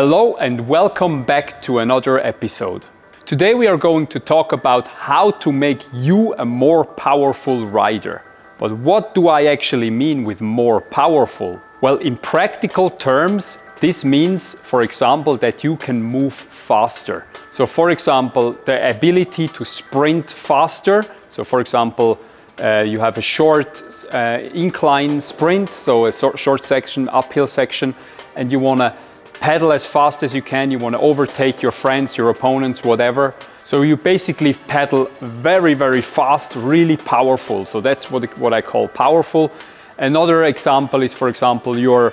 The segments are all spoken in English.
Hello and welcome back to another episode. Today we are going to talk about how to make you a more powerful rider. But what do I actually mean with more powerful? Well, in practical terms, this means, for example, that you can move faster. So for example, the ability to sprint faster. So for example, you have a short incline sprint, so a short section, uphill section, and you want to pedal as fast as you can. You want to overtake your friends, your opponents, whatever. So you basically pedal very, very fast, really powerful. So that's what I call powerful. Another example is, for example, you're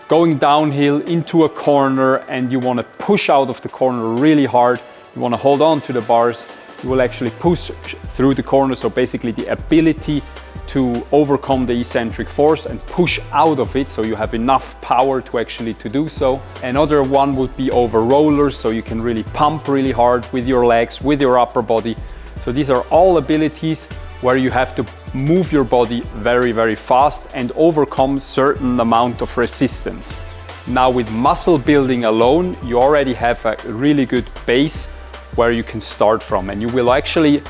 going downhill into a corner and you want to push out of the corner really hard. You want to hold on to the bars. You will actually push through the corner. So basically the ability to overcome the eccentric force and push out of it, so you have enough power to actually do so. Another one would be over rollers, so you can really pump really hard with your legs, with your upper body. So these are all abilities where you have to move your body very, very fast and overcome certain amount of resistance. Now with muscle building alone, you already have a really good base where you can start from, and you will actually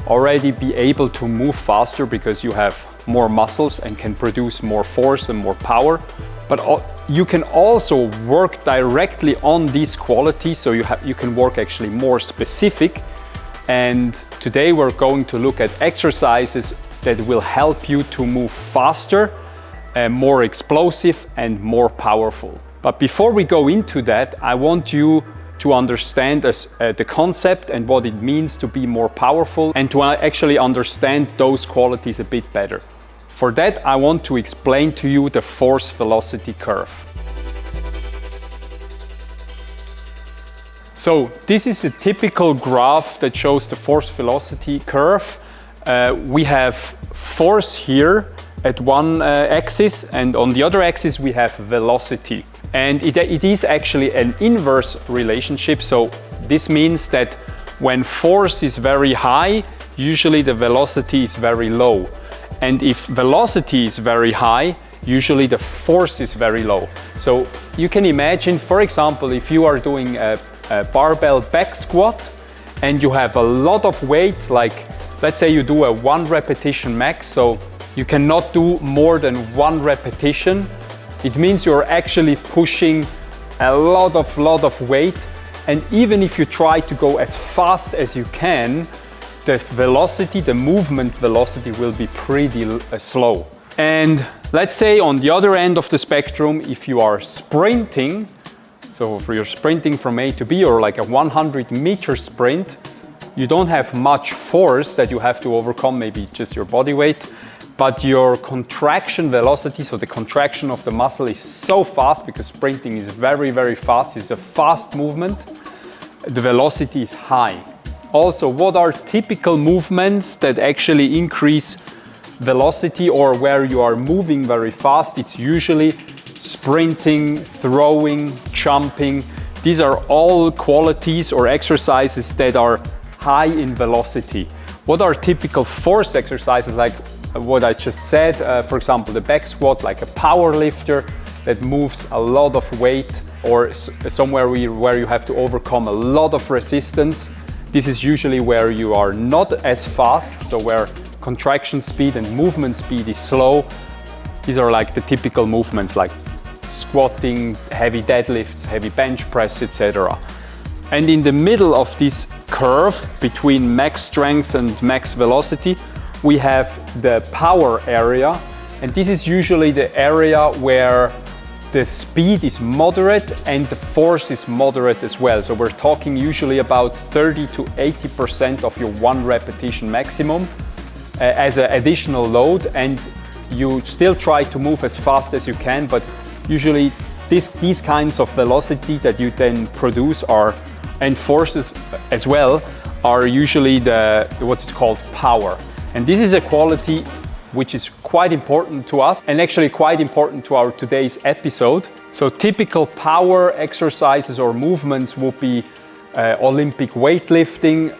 already be able to move faster because you have more muscles and can produce more force and more power. But you can also work directly on these qualities, so you can work actually more specific. And today we're going to look at exercises that will help you to move faster, more explosive and more powerful. But before we go into that, I want you to understand the concept and what it means to be more powerful, and to actually understand those qualities a bit better. For that, I want to explain to you the force velocity curve. So this is a typical graph that shows the force velocity curve. We have force here at one axis, and on the other axis we have velocity. And it is actually an inverse relationship. So this means that when force is very high, usually the velocity is very low. And if velocity is very high, usually the force is very low. So you can imagine, for example, if you are doing a barbell back squat and you have a lot of weight, like let's say you do a 1 repetition max, so you cannot do more than 1 repetition. It means you're actually pushing a lot of weight, and even if you try to go as fast as you can, the velocity, the movement velocity will be pretty slow. And let's say on the other end of the spectrum, if you are sprinting, so if you're sprinting from A to B, or like a 100-meter sprint, you don't have much force that you have to overcome, maybe just your body weight. But your contraction velocity, so the contraction of the muscle, is so fast because sprinting is very, very fast. It's a fast movement. The velocity is high. Also, what are typical movements that actually increase velocity or where you are moving very fast? It's usually sprinting, throwing, jumping. These are all qualities or exercises that are high in velocity. What are typical force exercises, like what I just said, for example, the back squat, like a power lifter that moves a lot of weight, or somewhere where you have to overcome a lot of resistance. This is usually where you are not as fast, so where contraction speed and movement speed is slow. These are like the typical movements, like squatting, heavy deadlifts, heavy bench press, etc. And in the middle of this curve between max strength and max velocity, we have the power area, and this is usually the area where the speed is moderate and the force is moderate as well. So we're talking usually about 30 to 80% of your 1 repetition maximum as an additional load, and you still try to move as fast as you can, but usually these kinds of velocity that you then produce and forces as well, are usually what's called power. And this is a quality which is quite important to us, and actually quite important to our today's episode. So typical power exercises or movements would be Olympic weightlifting,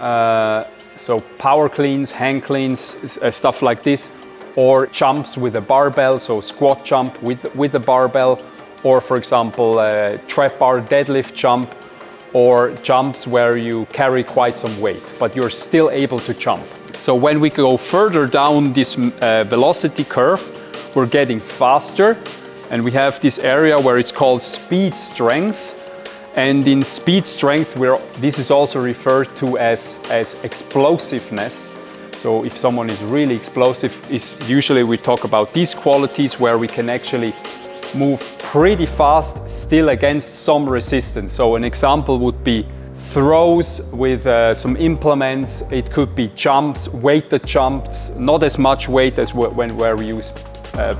so power cleans, hang cleans, stuff like this, or jumps with a barbell, so squat jump with the barbell, or for example, trap bar deadlift jump, or jumps where you carry quite some weight, but you're still able to jump. So when we go further down this velocity curve, we're getting faster, and we have this area where it's called speed strength. And in speed strength, this is also referred to as explosiveness. So if someone is really explosive, usually we talk about these qualities where we can actually move pretty fast still against some resistance. So an example would be throws with some implements. It could be jumps, weighted jumps, not as much weight as where we use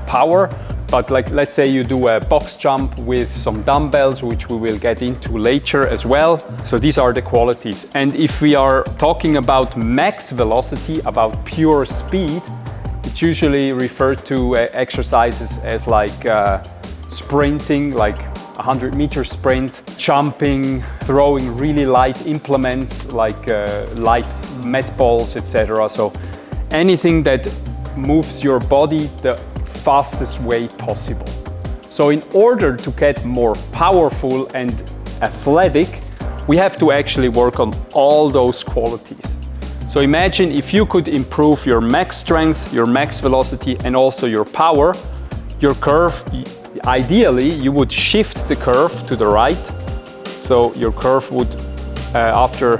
power, but like let's say you do a box jump with some dumbbells, which we will get into later as well. So these are the qualities. And if we are talking about max velocity, about pure speed, it's usually referred to exercises as like sprinting, like 100-meter sprint, jumping, throwing really light implements like light met balls, etc. So anything that moves your body the fastest way possible. So in order to get more powerful and athletic, we have to actually work on all those qualities. So imagine if you could improve your max strength, your max velocity, and also your power, your curve, ideally you would shift the curve to the right. So your curve would, after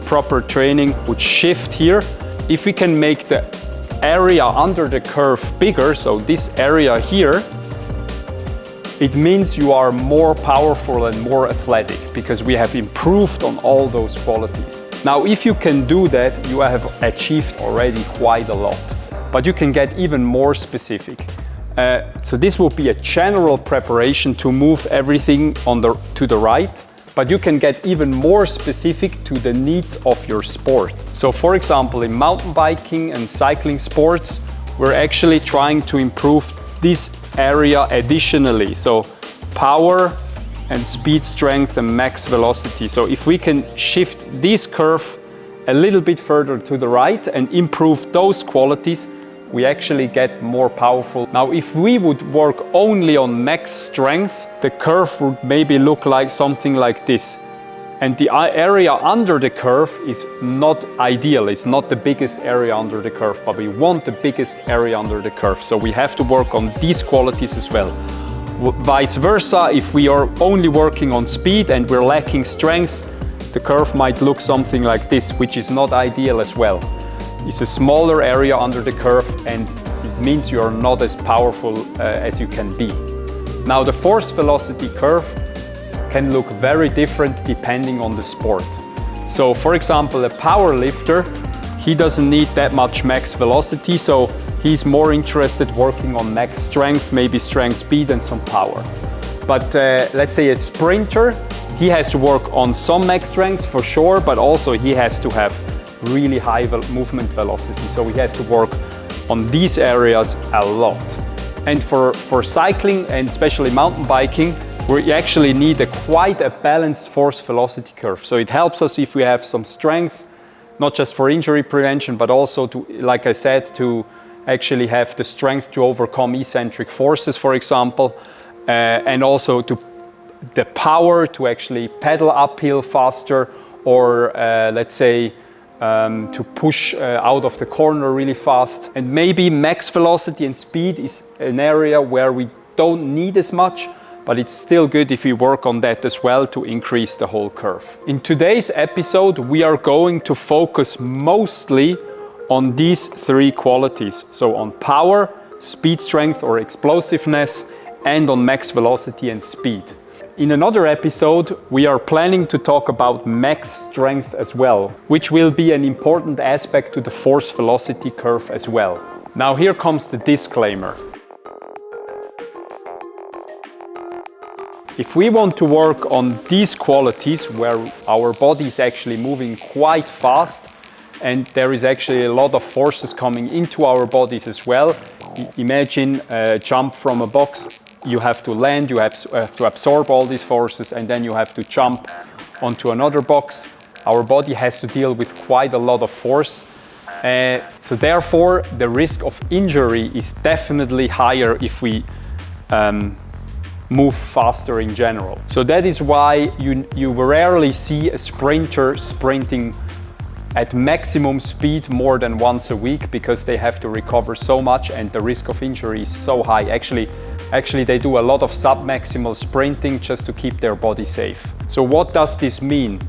proper training, would shift here. If we can make the area under the curve bigger, so this area here, it means you are more powerful and more athletic because we have improved on all those qualities. Now, if you can do that, you have achieved already quite a lot, but you can get even more specific. So this will be a general preparation to move everything to the right, but you can get even more specific to the needs of your sport. So for example, in mountain biking and cycling sports, we're actually trying to improve this area additionally. So power and speed strength and max velocity. So if we can shift this curve a little bit further to the right and improve those qualities, we actually get more powerful. Now, if we would work only on max strength, the curve would maybe look like something like this. And the area under the curve is not ideal. It's not the biggest area under the curve, but we want the biggest area under the curve. So we have to work on these qualities as well. Vice versa, if we are only working on speed and we're lacking strength, the curve might look something like this, which is not ideal as well. It's a smaller area under the curve and it means you are not as powerful as you can be. Now, the force velocity curve can look very different depending on the sport. So for example, a power lifter, he doesn't need that much max velocity, so he's more interested working on max strength, maybe strength, speed and some power. But let's say a sprinter, he has to work on some max strength for sure, but also he has to have really high movement velocity. So he has to work on these areas a lot. And for cycling and especially mountain biking, we actually need quite a balanced force velocity curve. So it helps us if we have some strength, not just for injury prevention, but also to, like I said, to actually have the strength to overcome eccentric forces, for example, and also to the power to actually pedal uphill faster, or let's say to push out of the corner really fast. And maybe max velocity and speed is an area where we don't need as much, but it's still good if we work on that as well to increase the whole curve. In today's episode, we are going to focus mostly on these three qualities. So on power, speed strength or explosiveness, and on max velocity and speed. In another episode, we are planning to talk about max strength as well, which will be an important aspect to the force velocity curve as well. Now here comes the disclaimer. If we want to work on these qualities where our body is actually moving quite fast and there is actually a lot of forces coming into our bodies as well, imagine a jump from a box. You have to land, you have to absorb all these forces, and then you have to jump onto another box. Our body has to deal with quite a lot of force. So therefore, the risk of injury is definitely higher if we move faster in general. So that is why you rarely see a sprinter sprinting at maximum speed more than once a week, because they have to recover so much and the risk of injury is so high. Actually they do a lot of sub-maximal sprinting just to keep their body safe. So what does this mean?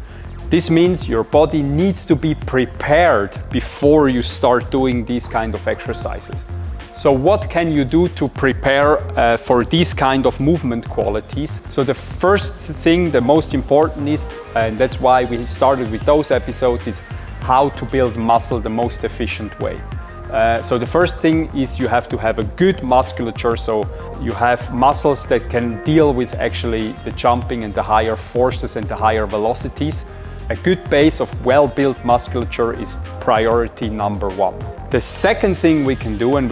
This means your body needs to be prepared before you start doing these kind of exercises. So what can you do to prepare for these kind of movement qualities? So the first thing, the most important is, and that's why we started with those episodes, is how to build muscle the most efficient way. So the first thing is you have to have a good musculature, so you have muscles that can deal with actually the jumping and the higher forces and the higher velocities. A good base of well-built musculature is priority number one. The second thing we can do, and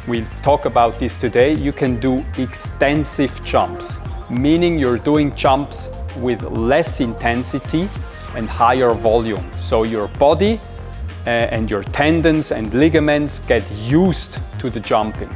we talk about this today, you can do extensive jumps, meaning you're doing jumps with less intensity and higher volume. So your body and your tendons and ligaments get used to the jumping.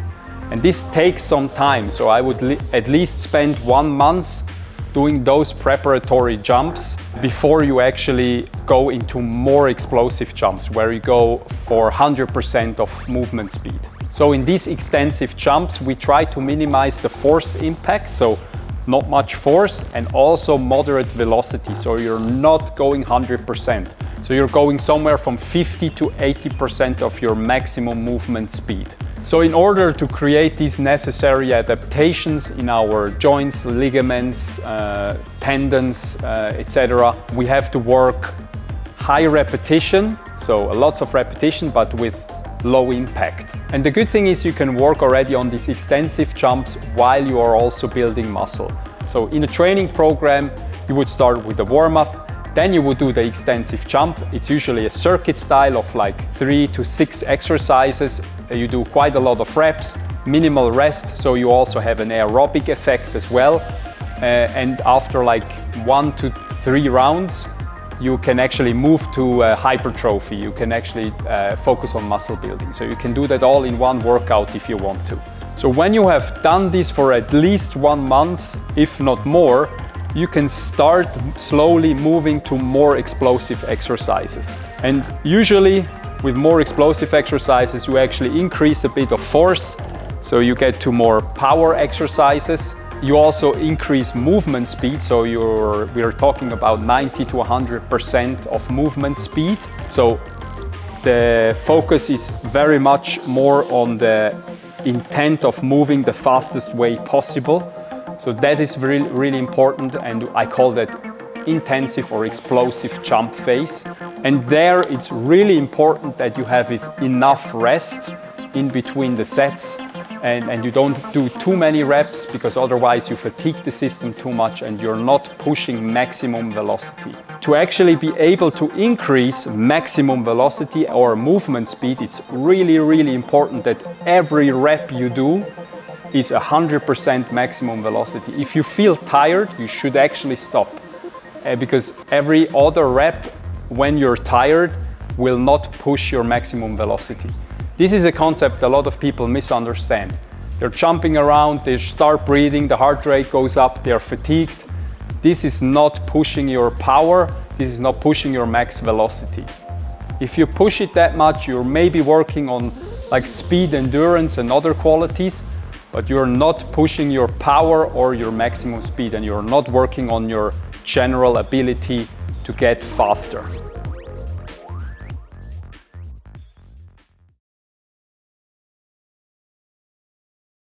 And this takes some time. So I would at least spend 1 month doing those preparatory jumps before you actually go into more explosive jumps, where you go for 100% of movement speed. So in these extensive jumps, we try to minimize the force impact, so not much force, and also moderate velocity, so you're not going 100%. So you're going somewhere from 50 to 80% of your maximum movement speed. So in order to create these necessary adaptations in our joints, ligaments, tendons, etc., we have to work high repetition, so lots of repetition, but with low impact. And the good thing is you can work already on these extensive jumps while you are also building muscle. So in a training program, you would start with a warm-up, then you would do the extensive jump. It's usually a circuit style of like 3 to 6 exercises. You do quite a lot of reps, minimal rest, so you also have an aerobic effect as well. And after like 1 to 3 rounds, you can actually move to hypertrophy. You can actually focus on muscle building. So you can do that all in one workout if you want to. So when you have done this for at least 1 month, if not more, you can start slowly moving to more explosive exercises. And usually with more explosive exercises, you actually increase a bit of force, so you get to more power exercises. You also increase movement speed, so we're talking about 90 to 100% of movement speed. So the focus is very much more on the intent of moving the fastest way possible. So that is really, really important, and I call that intensive or explosive jump phase. And there it's really important that you have enough rest in between the sets, and you don't do too many reps, because otherwise you fatigue the system too much and you're not pushing maximum velocity. To actually be able to increase maximum velocity or movement speed, it's really, really important that every rep you do is 100% maximum velocity. If you feel tired, you should actually stop, because every other rep when you're tired will not push your maximum velocity. This is a concept a lot of people misunderstand. They're jumping around, they start breathing, the heart rate goes up, they're fatigued. This is not pushing your power, this is not pushing your max velocity. If you push it that much, you're maybe working on like speed, endurance and other qualities, but you're not pushing your power or your maximum speed, and you're not working on your general ability to get faster.